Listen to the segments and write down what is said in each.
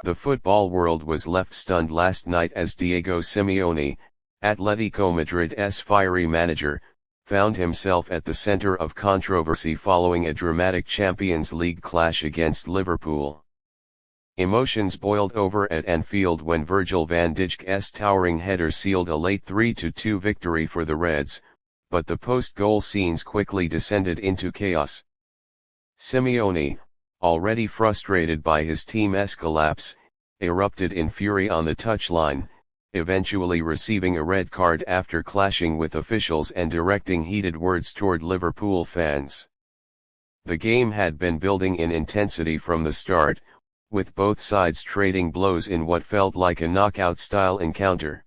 The football world was left stunned last night as Diego Simeone, Atletico Madrid's fiery manager, found himself at the center of controversy following a dramatic Champions League clash against Liverpool. Emotions boiled over at Anfield when Virgil van Dijk's towering header sealed a late 3-2 victory for the Reds, but the post-goal scenes quickly descended into chaos. Simeone, already frustrated by his team's collapse, erupted in fury on the touchline, eventually receiving a red card after clashing with officials and directing heated words toward Liverpool fans. The game had been building in intensity from the start, with both sides trading blows in what felt like a knockout-style encounter.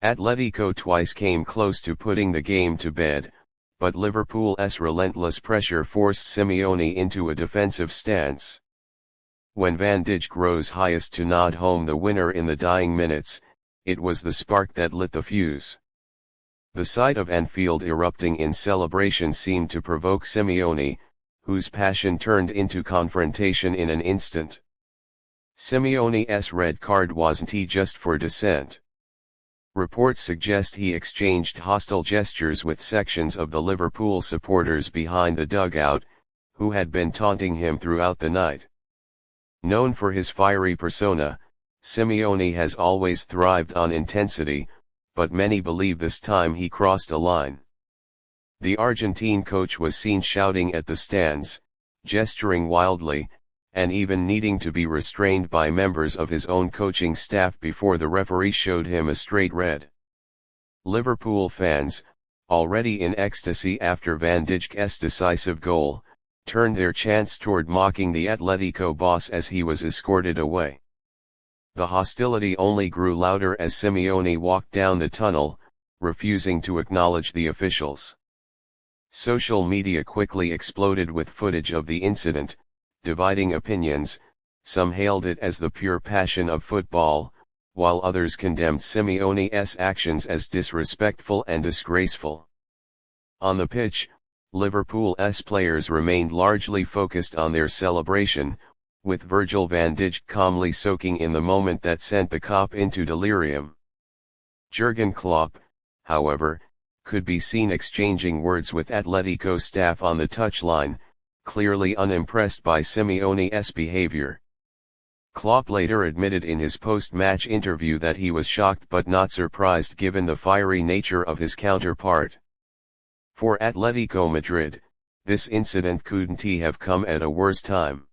Atletico twice came close to putting the game to bed, but Liverpool's relentless pressure forced Simeone into a defensive stance. When Van Dijk rose highest to nod home the winner in the dying minutes, it was the spark that lit the fuse. The sight of Anfield erupting in celebration seemed to provoke Simeone, whose passion turned into confrontation in an instant. Simeone's red card wasn't just for dissent. Reports suggest he exchanged hostile gestures with sections of the Liverpool supporters behind the dugout, who had been taunting him throughout the night. Known for his fiery persona, Simeone has always thrived on intensity, but many believe this time he crossed a line. The Argentine coach was seen shouting at the stands, gesturing wildly, and even needing to be restrained by members of his own coaching staff before the referee showed him a straight red. Liverpool fans, already in ecstasy after Van Dijk's decisive goal, turned their chants toward mocking the Atletico boss as he was escorted away. The hostility only grew louder as Simeone walked down the tunnel, refusing to acknowledge the officials. Social media quickly exploded with footage of the incident, dividing opinions. Some hailed it as the pure passion of football, while others condemned Simeone's actions as disrespectful and disgraceful. On the pitch, Liverpool's players remained largely focused on their celebration, with Virgil van Dijk calmly soaking in the moment that sent the cop into delirium. Jurgen Klopp, however, could be seen exchanging words with Atletico staff on the touchline, clearly unimpressed by Simeone's behavior. Klopp later admitted in his post-match interview that he was shocked but not surprised given the fiery nature of his counterpart. For Atletico Madrid, this incident couldn't have come at a worse time.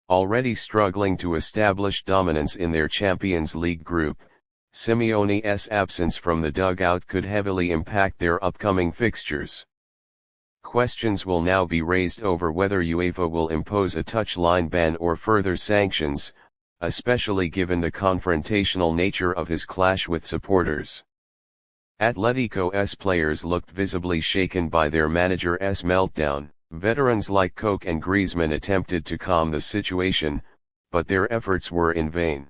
Already struggling to establish dominance in their Champions League group, Simeone's absence from the dugout could heavily impact their upcoming fixtures. Questions will now be raised over whether UEFA will impose a touchline ban or further sanctions, especially given the confrontational nature of his clash with supporters. Atletico's players looked visibly shaken by their manager's meltdown. Veterans like Koch and Griezmann attempted to calm the situation, but their efforts were in vain.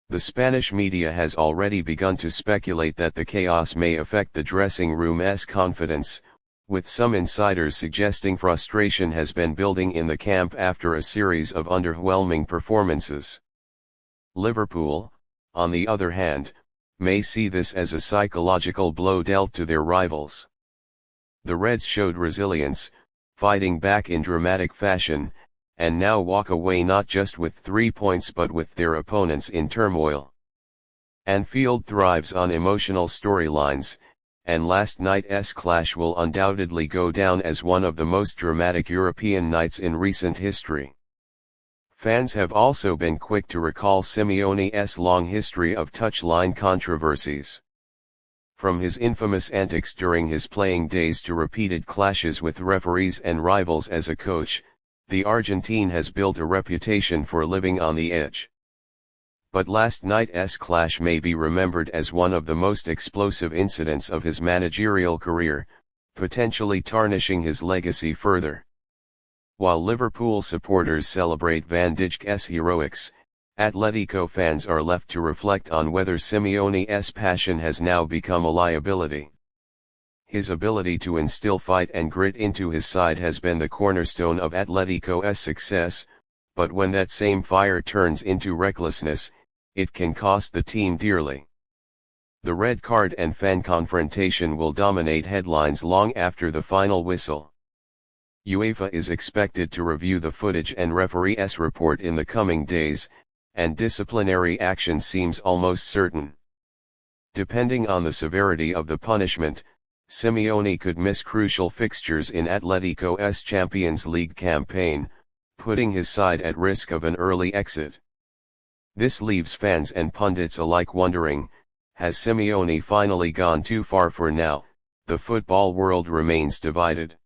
The Spanish media has already begun to speculate that the chaos may affect the dressing room's confidence, with some insiders suggesting frustration has been building in the camp after a series of underwhelming performances. Liverpool, on the other hand, may see this as a psychological blow dealt to their rivals. The Reds showed resilience, fighting back in dramatic fashion, and now walk away not just with 3 points but with their opponents in turmoil. Anfield thrives on emotional storylines, and last night's clash will undoubtedly go down as one of the most dramatic European nights in recent history. Fans have also been quick to recall Simeone's long history of touchline controversies. From his infamous antics during his playing days to repeated clashes with referees and rivals as a coach, the Argentine has built a reputation for living on the edge. But last night's clash may be remembered as one of the most explosive incidents of his managerial career, potentially tarnishing his legacy further. While Liverpool supporters celebrate Van Dijk's heroics, Atletico fans are left to reflect on whether Simeone's passion has now become a liability. His ability to instill fight and grit into his side has been the cornerstone of Atletico's success, but when that same fire turns into recklessness, it can cost the team dearly. The red card and fan confrontation will dominate headlines long after the final whistle. UEFA is expected to review the footage and referee's report in the coming days, and disciplinary action seems almost certain. Depending on the severity of the punishment, Simeone could miss crucial fixtures in Atletico's Champions League campaign, putting his side at risk of an early exit. This leaves fans and pundits alike wondering, has Simeone finally gone too far? For now, the football world remains divided.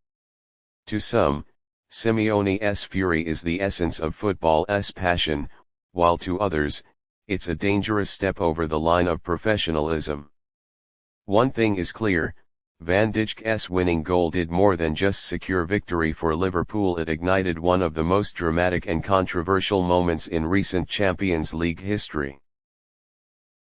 To some, Simeone's fury is the essence of football's passion, while to others, it's a dangerous step over the line of professionalism. One thing is clear, Van Dijk's winning goal did more than just secure victory for Liverpool. It ignited one of the most dramatic and controversial moments in recent Champions League history.